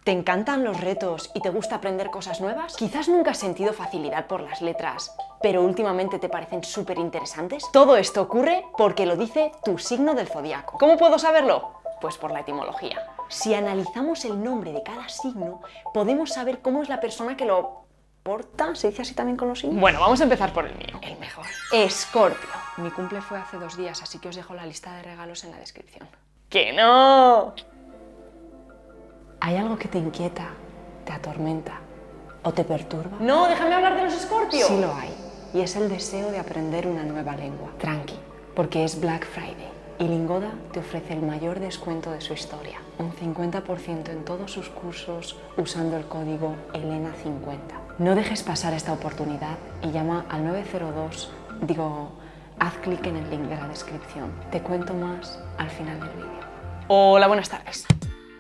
¿Te encantan los retos y te gusta aprender cosas nuevas? ¿Quizás nunca has sentido facilidad por las letras, pero últimamente te parecen súper interesantes? Todo esto ocurre porque lo dice tu signo del zodiaco. ¿Cómo puedo saberlo? Pues por la etimología. Si analizamos el nombre de cada signo, podemos saber cómo es la persona que lo porta. ¿Se dice así también con los signos? Bueno, vamos a empezar por el mío, el mejor. Escorpio. Mi cumple fue hace 2 días, así que os dejo la lista de regalos en la descripción. ¡Que no! ¿Hay algo que te inquieta, te atormenta o te perturba? No, déjame hablar de los Escorpio. Sí lo hay, y es el deseo de aprender una nueva lengua. Tranqui, porque es Black Friday y Lingoda te ofrece el mayor descuento de su historia. Un 50% en todos sus cursos usando el código ELENA50. No dejes pasar esta oportunidad y llama al 902, haz clic en el link de la descripción. Te cuento más al final del vídeo. Hola, buenas tardes.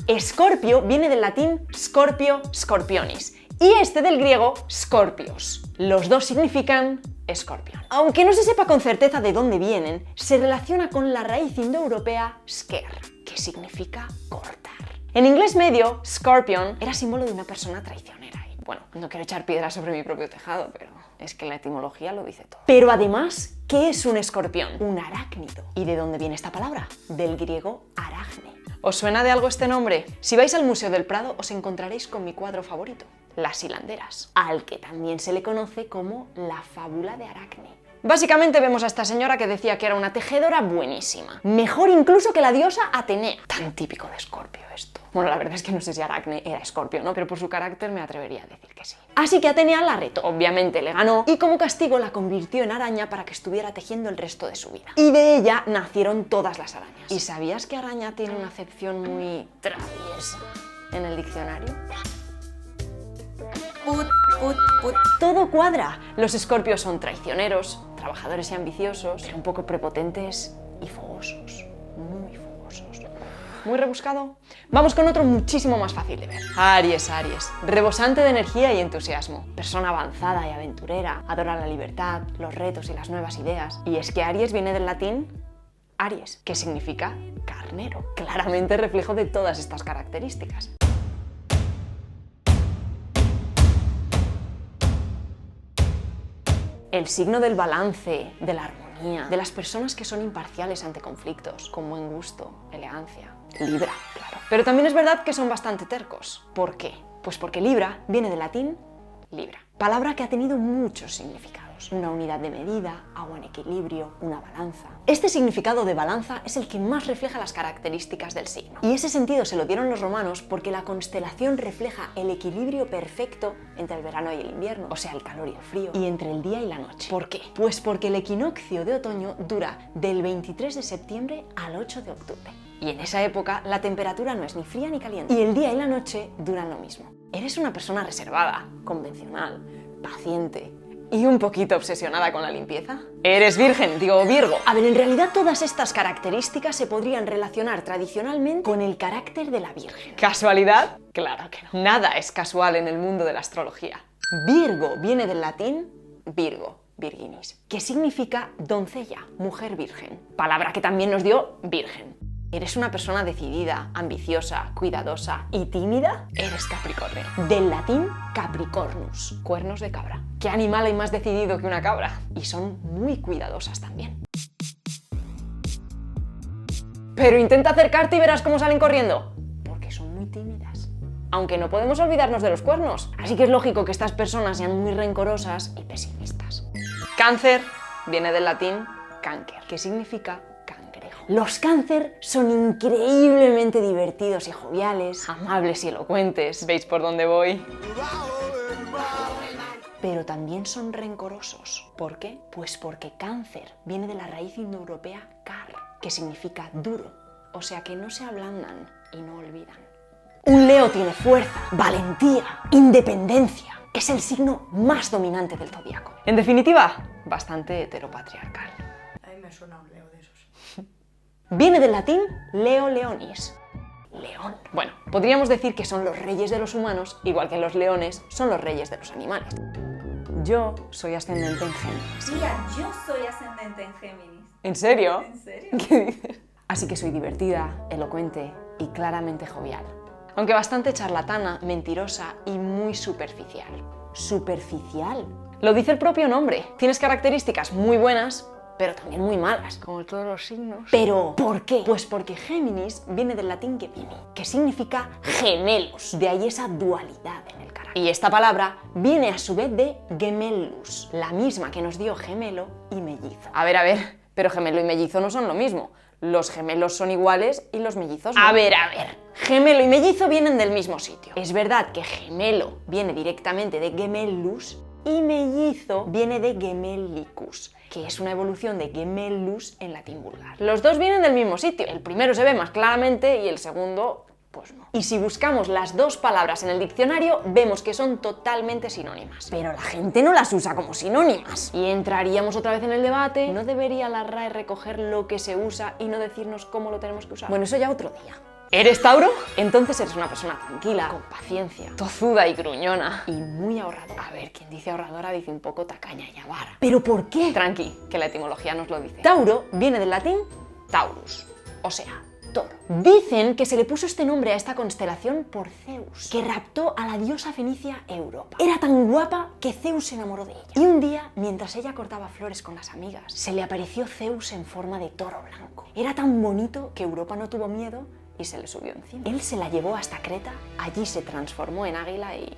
Escorpio viene del latín scorpio, scorpionis, y este del griego scorpios. Los dos significan escorpión. Aunque no se sepa con certeza de dónde vienen, se relaciona con la raíz indoeuropea sker, que significa cortar. En inglés medio, scorpion era símbolo de una persona traicionera. Y bueno, no quiero echar piedras sobre mi propio tejado, pero es que la etimología lo dice todo. Pero además, ¿qué es un escorpión? Un arácnido. ¿Y de dónde viene esta palabra? Del griego arachne. ¿Os suena de algo este nombre? Si vais al Museo del Prado os encontraréis con mi cuadro favorito, Las hilanderas, al que también se le conoce como la fábula de Aracne. Básicamente vemos a esta señora que decía que era una tejedora buenísima, mejor incluso que la diosa Atenea. Tan típico de Escorpio esto. Bueno, la verdad es que no sé si Aracne era Escorpio, ¿no? Pero por su carácter me atrevería a decir que sí. Así que Atenea la retó, obviamente le ganó, y como castigo la convirtió en araña para que estuviera tejiendo el resto de su vida. Y de ella nacieron todas las arañas. ¿Y sabías que araña tiene una acepción muy traviesa en el diccionario? Todo cuadra. Los escorpios son traicioneros, trabajadores y ambiciosos, pero un poco prepotentes y fogosos. Muy fogosos. ¿Muy rebuscado? Vamos con otro muchísimo más fácil de ver. Aries, Aries. Rebosante de energía y entusiasmo. Persona avanzada y aventurera. Adora la libertad, los retos y las nuevas ideas. Y es que Aries viene del latín Aries, que significa carnero. Claramente reflejo de todas estas características. El signo del balance, de la armonía, de las personas que son imparciales ante conflictos, con buen gusto, elegancia. Libra, claro. Pero también es verdad que son bastante tercos. ¿Por qué? Pues porque Libra viene del latín libra, palabra que ha tenido muchos significados. Una unidad de medida, agua en equilibrio, una balanza. Este significado de balanza es el que más refleja las características del signo. Y ese sentido se lo dieron los romanos porque la constelación refleja el equilibrio perfecto entre el verano y el invierno, o sea, el calor y el frío, y entre el día y la noche. ¿Por qué? Pues porque el equinoccio de otoño dura del 23 de septiembre al 8 de octubre. Y en esa época la temperatura no es ni fría ni caliente. Y el día y la noche duran lo mismo. Eres una persona reservada, convencional, paciente y un poquito obsesionada con la limpieza. Eres virgen, Virgo. A ver, en realidad todas estas características se podrían relacionar tradicionalmente con el carácter de la Virgen. ¿Casualidad? Claro que no. Nada es casual en el mundo de la astrología. Virgo viene del latín Virgo, Virginis, que significa doncella, mujer virgen. Palabra que también nos dio virgen. ¿Eres una persona decidida, ambiciosa, cuidadosa y tímida? Eres Capricornio. Del latín Capricornus, cuernos de cabra. ¿Qué animal hay más decidido que una cabra? Y son muy cuidadosas también. Pero intenta acercarte y verás cómo salen corriendo. Porque son muy tímidas. Aunque no podemos olvidarnos de los cuernos. Así que es lógico que estas personas sean muy rencorosas y pesimistas. Cáncer viene del latín cáncer, que significa cangrejo. Los cáncer son increíblemente divertidos y joviales, amables y elocuentes. ¿Veis por dónde voy? Pero también son rencorosos. ¿Por qué? Pues porque cáncer viene de la raíz indoeuropea car, que significa duro. O sea que no se ablandan y no olvidan. Un Leo tiene fuerza, valentía, independencia. Es el signo más dominante del zodiaco. En definitiva, bastante heteropatriarcal. A mí me suena un Leo de esos. Viene del latín Leo Leonis. León. Bueno, podríamos decir que son los reyes de los humanos, igual que los leones son los reyes de los animales. Yo soy ascendente en Géminis. Mira, yo soy ascendente en Géminis. ¿En serio? ¿En serio? ¿Qué dices? Así que soy divertida, elocuente y claramente jovial. aunque bastante charlatana, mentirosa y muy superficial. ¿Superficial? Lo dice el propio nombre. Tienes características muy buenas, pero también muy malas, como todos los signos. ¿Pero por qué? Pues porque Géminis viene del latín gemini, que significa gemelos, de ahí esa dualidad en el carácter. Y esta palabra viene a su vez de gemellus, la misma que nos dio gemelo y mellizo. A ver, pero gemelo y mellizo no son lo mismo. Los gemelos son iguales y los mellizos no. A ver, gemelo y mellizo vienen del mismo sitio. Es verdad que gemelo viene directamente de gemellus y mellizo viene de gemellicus, que es una evolución de gemellus en latín vulgar. Los dos vienen del mismo sitio. El primero se ve más claramente y el segundo, pues no. Y si buscamos las dos palabras en el diccionario, vemos que son totalmente sinónimas. Pero la gente no las usa como sinónimas. Y entraríamos otra vez en el debate, ¿no debería la RAE recoger lo que se usa y no decirnos cómo lo tenemos que usar? Bueno, eso ya otro día. ¿Eres Tauro? Entonces eres una persona tranquila, con paciencia, tozuda y gruñona y muy ahorradora. A ver, quien dice ahorradora dice un poco tacaña y avara. ¿Pero por qué? Tranqui, que la etimología nos lo dice. Tauro viene del latín taurus, o sea, toro. Dicen que se le puso este nombre a esta constelación por Zeus, que raptó a la diosa fenicia Europa. Era tan guapa que Zeus se enamoró de ella. Y un día, mientras ella cortaba flores con las amigas, se le apareció Zeus en forma de toro blanco. Era tan bonito que Europa no tuvo miedo y se le subió encima. Él se la llevó hasta Creta, allí se transformó en águila y...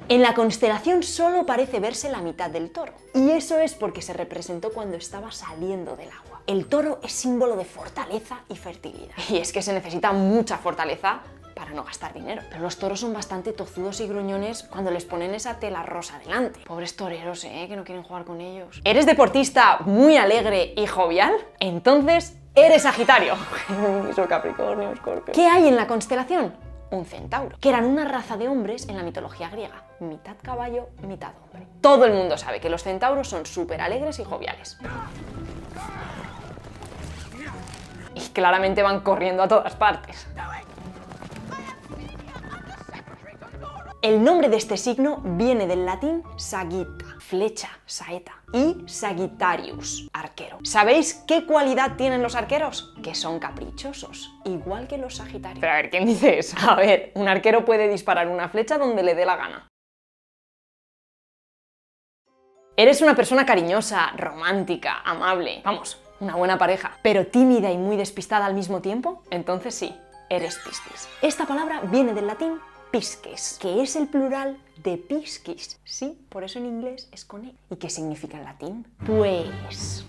En la constelación solo parece verse la mitad del toro. Y eso es porque se representó cuando estaba saliendo del agua. El toro es símbolo de fortaleza y fertilidad. Y es que se necesita mucha fortaleza para no gastar dinero. Pero los toros son bastante tozudos y gruñones cuando les ponen esa tela rosa delante. Pobres toreros, que no quieren jugar con ellos. ¿Eres deportista muy alegre y jovial? Entonces... ¡eres Sagitario! Géminis, Capricornio, Escorpio. ¿Qué hay en la constelación? Un centauro, que eran una raza de hombres en la mitología griega. Mitad caballo, mitad hombre. Todo el mundo sabe que los centauros son súper alegres y joviales. Y claramente van corriendo a todas partes. El nombre de este signo viene del latín sagitta, flecha, saeta, y Sagittarius, arquero. ¿Sabéis qué cualidad tienen los arqueros? Que son caprichosos, igual que los sagitarios. Pero a ver, ¿quién dice eso? A ver, un arquero puede disparar una flecha donde le dé la gana. Eres una persona cariñosa, romántica, amable, vamos, una buena pareja, pero tímida y muy despistada al mismo tiempo. Entonces sí, eres Piscis. Esta palabra viene del latín piscis, que es el plural de piscis. Sí, por eso en inglés es con E. ¿Y qué significa en latín? Pues...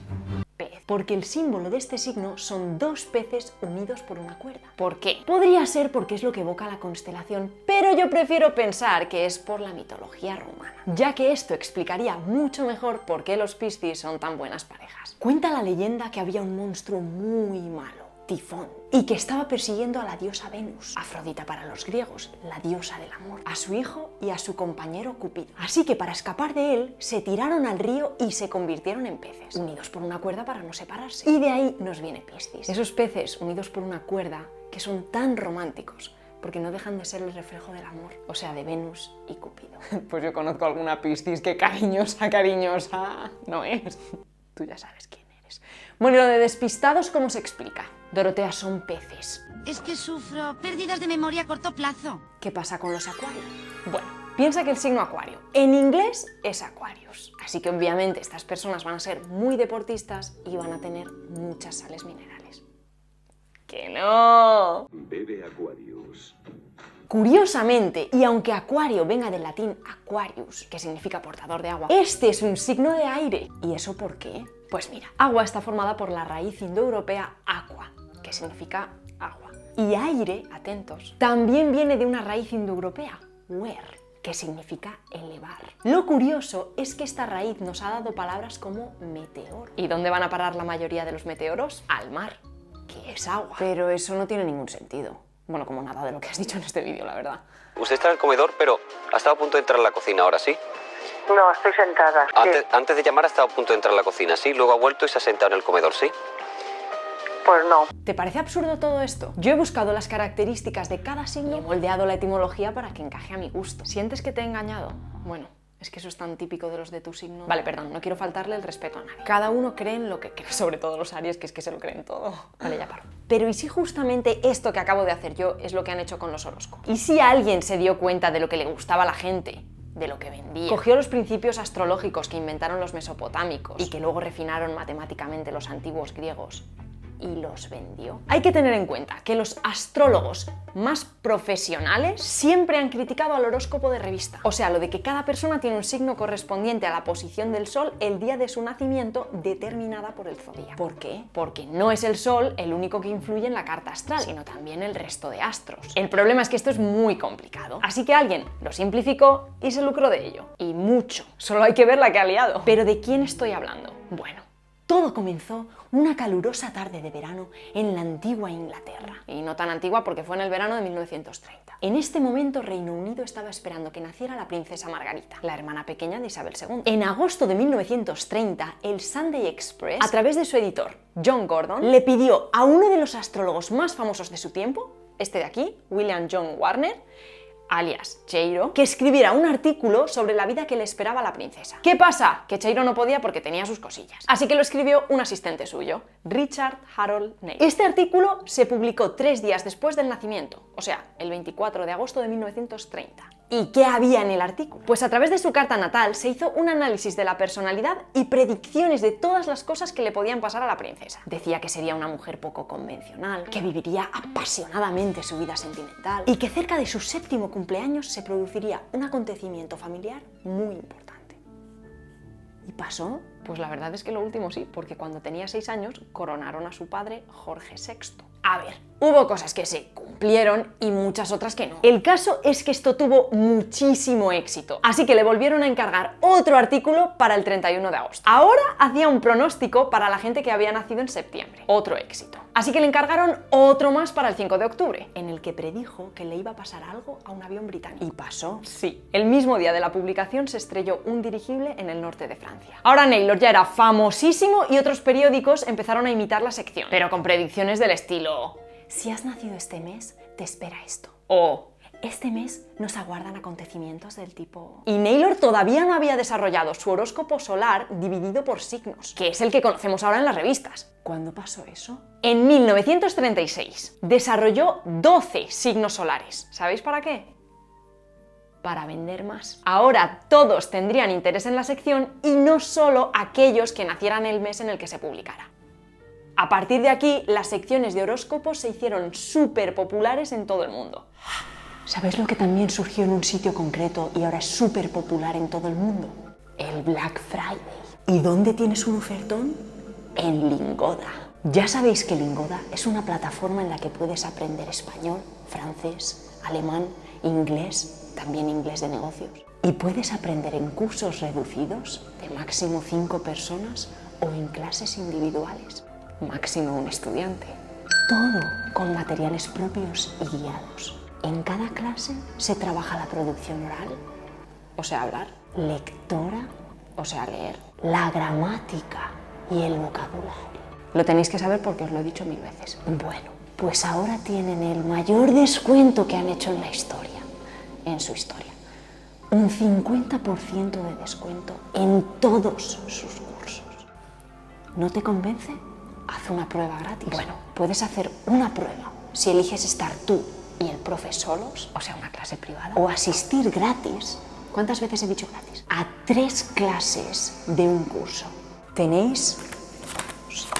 pez. Porque el símbolo de este signo son dos peces unidos por una cuerda. ¿Por qué? Podría ser porque es lo que evoca la constelación, pero yo prefiero pensar que es por la mitología romana, ya que esto explicaría mucho mejor por qué los Piscis son tan buenas parejas. Cuenta la leyenda que había un monstruo muy malo, Tifón, y que estaba persiguiendo a la diosa Venus, Afrodita para los griegos, la diosa del amor, a su hijo y a su compañero Cupido. Así que para escapar de él, se tiraron al río y se convirtieron en peces, unidos por una cuerda para no separarse. Y de ahí nos viene Piscis. Esos peces unidos por una cuerda que son tan románticos, porque no dejan de ser el reflejo del amor, o sea, de Venus y Cupido. Pues yo conozco alguna Piscis que cariñosa no es. Tú ya sabes quién eres. Bueno, y lo de despistados, ¿cómo se explica? Dorotea, son peces. Es que sufro pérdidas de memoria a corto plazo. ¿Qué pasa con los acuarios? Bueno, piensa que el signo acuario en inglés es Aquarius. Así que obviamente estas personas van a ser muy deportistas y van a tener muchas sales minerales. ¡Que no! Bebe Aquarius. Curiosamente, y aunque Acuario venga del latín Aquarius, que significa portador de agua, este es un signo de aire. ¿Y eso por qué? Pues mira, agua está formada por la raíz indoeuropea aqua, que significa agua. Y aire, atentos, también viene de una raíz indoeuropea, wer, que significa elevar. Lo curioso es que esta raíz nos ha dado palabras como meteor. ¿Y dónde van a parar la mayoría de los meteoros? Al mar, que es agua. Pero eso no tiene ningún sentido. Bueno, como nada de lo que has dicho en este vídeo, la verdad. Usted está en el comedor, pero ha estado a punto de entrar a la cocina ahora, ¿sí? No, estoy sentada. Antes de llamar ha estado a punto de entrar a la cocina, ¿sí? Luego ha vuelto y se ha sentado en el comedor, ¿sí? Pues no. ¿Te parece absurdo todo esto? Yo he buscado las características de cada signo y he moldeado la etimología para que encaje a mi gusto. ¿Sientes que te he engañado? Bueno, Es que eso es tan típico de los de tu signo. Vale, perdón, no quiero faltarle el respeto a nadie. Cada uno cree en lo que cree, sobre todo los Aries, que es que se lo creen todo. Vale, ya paro. Pero ¿y si justamente esto que acabo de hacer yo es lo que han hecho con los horóscopos? ¿Y si alguien se dio cuenta de lo que le gustaba a la gente? De lo que vendía. Cogió los principios astrológicos que inventaron los mesopotámicos y que luego refinaron matemáticamente los antiguos griegos y los vendió. Hay que tener en cuenta que los astrólogos más profesionales siempre han criticado al horóscopo de revista. O sea, lo de que cada persona tiene un signo correspondiente a la posición del sol el día de su nacimiento determinada por el zodíaco. ¿Por qué? Porque no es el sol el único que influye en la carta astral, sino también el resto de astros. El problema es que esto es muy complicado. Así que alguien lo simplificó y se lucró de ello. Y mucho. Solo hay que ver la que ha liado. ¿Pero de quién estoy hablando? Bueno, todo comenzó una calurosa tarde de verano en la antigua Inglaterra. Y no tan antigua porque fue en el verano de 1930. En este momento Reino Unido estaba esperando que naciera la princesa Margarita, la hermana pequeña de Isabel II. En agosto de 1930, el Sunday Express, a través de su editor, John Gordon, le pidió a uno de los astrólogos más famosos de su tiempo, este de aquí, William John Warner, alias Cheiro, que escribiera un artículo sobre la vida que le esperaba a la princesa. ¿Qué pasa? Que Cheiro no podía porque tenía sus cosillas. Así que lo escribió un asistente suyo, Richard Harold Naylor. Este artículo se publicó 3 días después del nacimiento, o sea, el 24 de agosto de 1930. ¿Y qué había en el artículo? Pues a través de su carta natal se hizo un análisis de la personalidad y predicciones de todas las cosas que le podían pasar a la princesa. Decía que sería una mujer poco convencional, que viviría apasionadamente su vida sentimental y que cerca de su 7º cumpleaños se produciría un acontecimiento familiar muy importante. ¿Y pasó? Pues la verdad es que lo último sí, porque cuando tenía 6 años coronaron a su padre Jorge VI. A ver, hubo cosas que se cumplieron y muchas otras que no. El caso es que esto tuvo muchísimo éxito, así que le volvieron a encargar otro artículo para el 31 de agosto. Ahora hacía un pronóstico para la gente que había nacido en septiembre. Otro éxito. Así que le encargaron otro más para el 5 de octubre, en el que predijo que le iba a pasar algo a un avión británico. ¿Y pasó? Sí. El mismo día de la publicación se estrelló un dirigible en el norte de Francia. Ahora Naylor ya era famosísimo y otros periódicos empezaron a imitar la sección, pero con predicciones del estilo: si has nacido este mes, te espera esto. O este mes nos aguardan acontecimientos del tipo... Y Naylor todavía no había desarrollado su horóscopo solar dividido por signos, que es el que conocemos ahora en las revistas. ¿Cuándo pasó eso? En 1936. Desarrolló 12 signos solares. ¿Sabéis para qué? Para vender más. Ahora todos tendrían interés en la sección y no solo aquellos que nacieran el mes en el que se publicara. A partir de aquí, las secciones de horóscopos se hicieron súper populares en todo el mundo. ¿Sabéis lo que también surgió en un sitio concreto y ahora es súper popular en todo el mundo? El Black Friday. ¿Y dónde tienes un ofertón? En Lingoda. Ya sabéis que Lingoda es una plataforma en la que puedes aprender español, francés, alemán, inglés, también inglés de negocios. Y puedes aprender en cursos reducidos de máximo 5 personas o en clases individuales, máximo un estudiante. Todo con materiales propios y guiados. En cada clase se trabaja la producción oral, o sea, hablar, lectora, o sea, leer, la gramática y el vocabulario. Lo tenéis que saber porque os lo he dicho 1000 veces. Bueno, pues ahora tienen el mayor descuento que han hecho en la historia, en su historia. Un 50% de descuento en todos sus cursos. ¿No te convence? Haz una prueba gratis. Bueno, puedes hacer una prueba si eliges estar tú y el profe solos, o sea, una clase privada, o asistir gratis. ¿Cuántas veces he dicho gratis? A 3 clases de un curso. Tenéis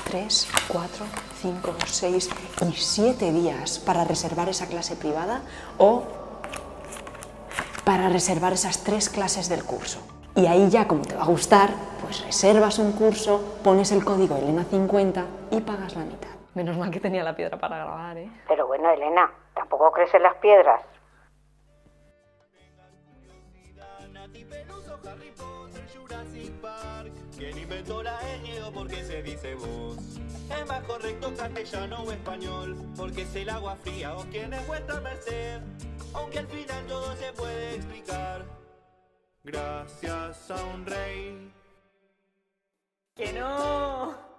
3, 4, 5, 6 y 7 días para reservar esa clase privada o para reservar esas 3 clases del curso. Y ahí ya, como te va a gustar, pues reservas un curso, pones el código Elena50 y pagas la mitad. Menos mal que tenía la piedra para grabar, ¿eh? Pero bueno, Elena, ¿tampoco crees en las piedras? ¿Quién inventó la ñ o por qué se dice vos? Es más correcto castellano o español, porque es el agua fría o quién es vuestra merced, aunque al final todo se puede explicar. Gracias a un rey. ¡Que no!